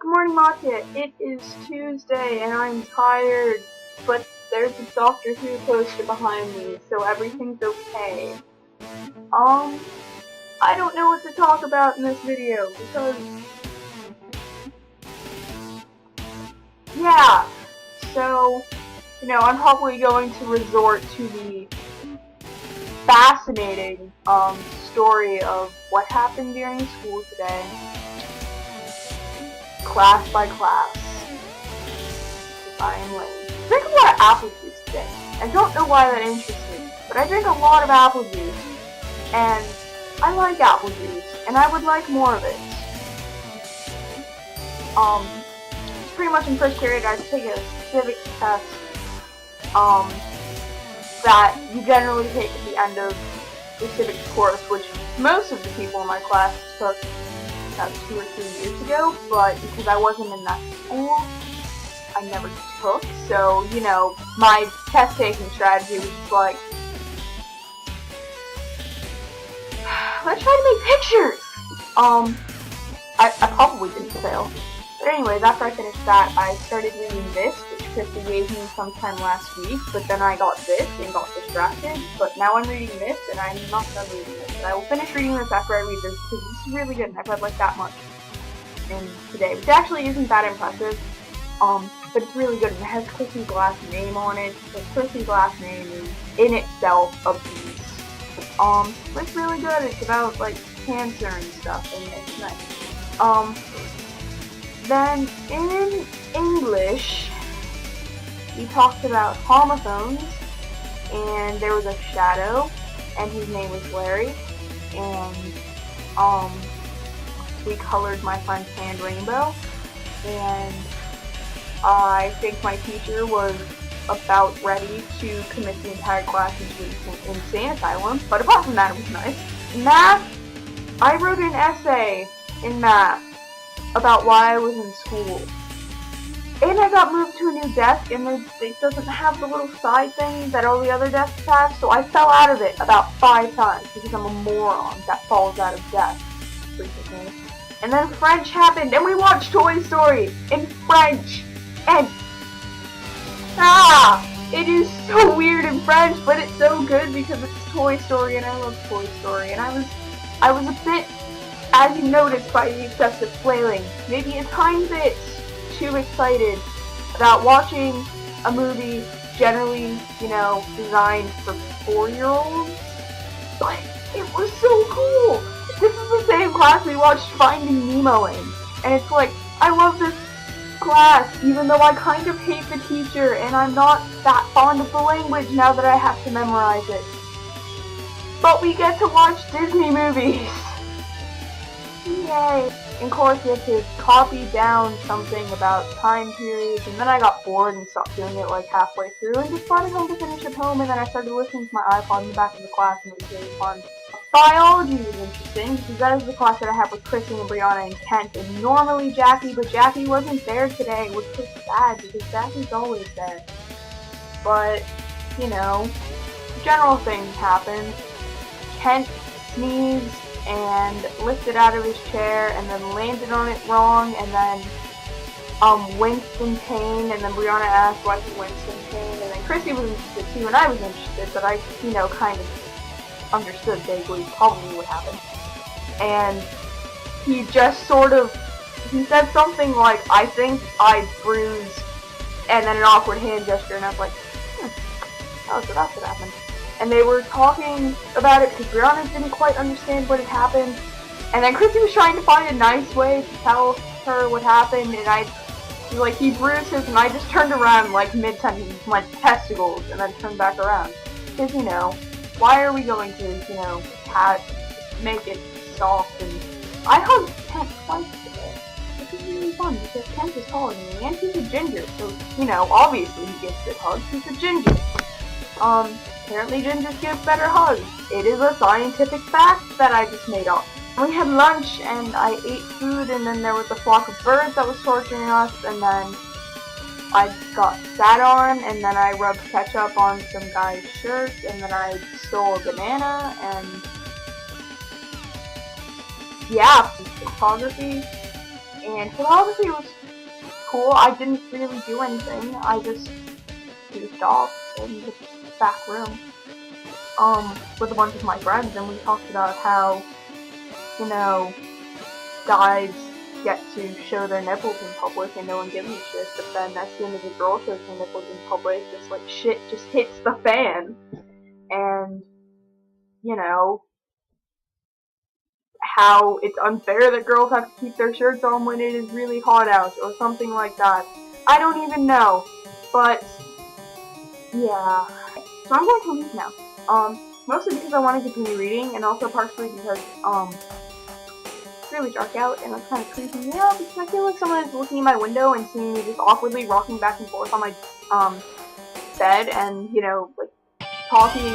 Good morning, Market. It is Tuesday and I'm tired, but there's a Doctor Who poster behind me, so everything's okay. I don't know what to talk about in this video because, yeah, so, I'm probably going to resort to the fascinating, story of what happened during school today, class by class. I drink a lot of apple juice today. I don't know why that interests me, but I drink a lot of apple juice, and I like apple juice, and I would like more of it. Pretty much in first period, I take a civics test, that you generally take at the end of the civics course, which most of the people in my class took about 2 or 3 years ago, but because I wasn't in that school, I never took, so, my test-taking strategy was just like, let's try to make pictures! I probably didn't fail. But anyways, after I finished that, I started reading this, which Krista gave me sometime last week, but then I got this and got distracted, but now I'm reading this, and I'm not done reading this. But I will finish reading this after I read this, because this is really good, and I've read like that much in today, which actually isn't that impressive. But it's really good, and it has Chrissy's last name on it, so Chrissy's last name is in itself a beast. But it's really good. It's about, like, cancer and stuff, and it's nice. Then, in English, we talked about homophones, and there was a shadow, and his name was Larry, and, we colored my friend's hand rainbow, and I think my teacher was about ready to commit the entire class into an insane asylum, but apart from that, it was nice. Math, I wrote an essay in math about why I was in school. And I got moved to a new desk, and it doesn't have the little side thing that all the other desks have, so I fell out of it about 5 times because I'm a moron that falls out of desks frequently. And then French happened, and we watched Toy Story in French. And, it is so weird in French, but it's so good because it's Toy Story, and I love Toy Story, and I was a bit, as you noticed by the excessive flailing, maybe a tiny bit too excited about watching a movie generally, designed for 4-year-olds, but it was so cool! This is the same class we watched Finding Nemo in, and it's like, I love this class, even though I kind of hate the teacher, and I'm not that fond of the language now that I have to memorize it. But we get to watch Disney movies! Yay! In course, you have to copy down something about time periods, and then I got bored and stopped doing it like halfway through, and just brought it home to finish at home, and then I started listening to my iPod in the back of the class, and it was really fun. Biology was interesting, because that is the class that I have with Chrissy and Brianna and Kent, and normally Jackie, but Jackie wasn't there today, which was sad, because Jackie's always there. But, general things happened. Kent sneezed and lifted out of his chair, and then landed on it wrong, and then, winced in pain, and then Brianna asked why he winced in pain, and then Chrissy was interested too, and I was interested, but I, kind of understood vaguely probably what happened. And he just he said something like, I think I bruised, and then an awkward hand gesture, and I was like, oh, so that's what happened. And they were talking about it because Brianna didn't quite understand what had happened, and then Chrissy was trying to find a nice way to tell her what happened, and he bruised his, and I just turned around like mid-sentence, went testicles, and then turned back around. Because, why are we going to, make it soft? And I hugged Kent twice today. This is really fun because Kent is taller than me, and he's a ginger, so, obviously he gives good hugs. He's a ginger. Apparently gingers give better hugs. It is a scientific fact that I just made up. We had lunch, and I ate food, and then there was a flock of birds that was torturing us, and then I got sat on, and then I rubbed ketchup on some guy's shirt, and then I stole a banana, and yeah, photography. And photography was cool. I didn't really do anything. I just goofed off in the back room with a bunch of my friends, and we talked about how, you know, guys get to show their nipples in public and no one gives a shit, but then as soon as a girl shows her nipples in public, just like shit just hits the fan. And, you know, how it's unfair that girls have to keep their shirts on when it is really hot out, or something like that. I don't even know, but yeah. So I'm going to leave now. Mostly because I want to continue reading, and also partially because it's really dark out and it's kind of creepy. Yeah, because I feel like someone is looking in my window and seeing me just awkwardly rocking back and forth on my bed, and you know, like talking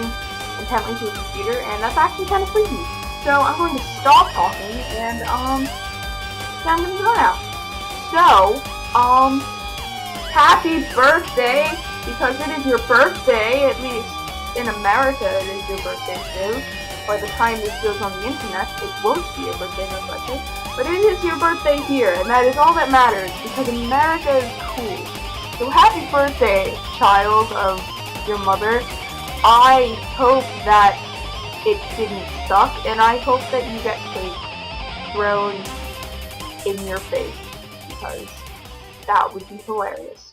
intently to a computer, and that's actually kind of creepy. So I'm going to stop talking, and yeah, I'm gonna go now. So happy birthday, because it is your birthday, at least in America it is your birthday too. By the time this goes on the internet, it won't be your birthday most likely, but it is your birthday here, and that is all that matters, because America is cool. So happy birthday, child of your mother. I hope that it didn't suck, and I hope that you get cake thrown in your face, because that would be hilarious.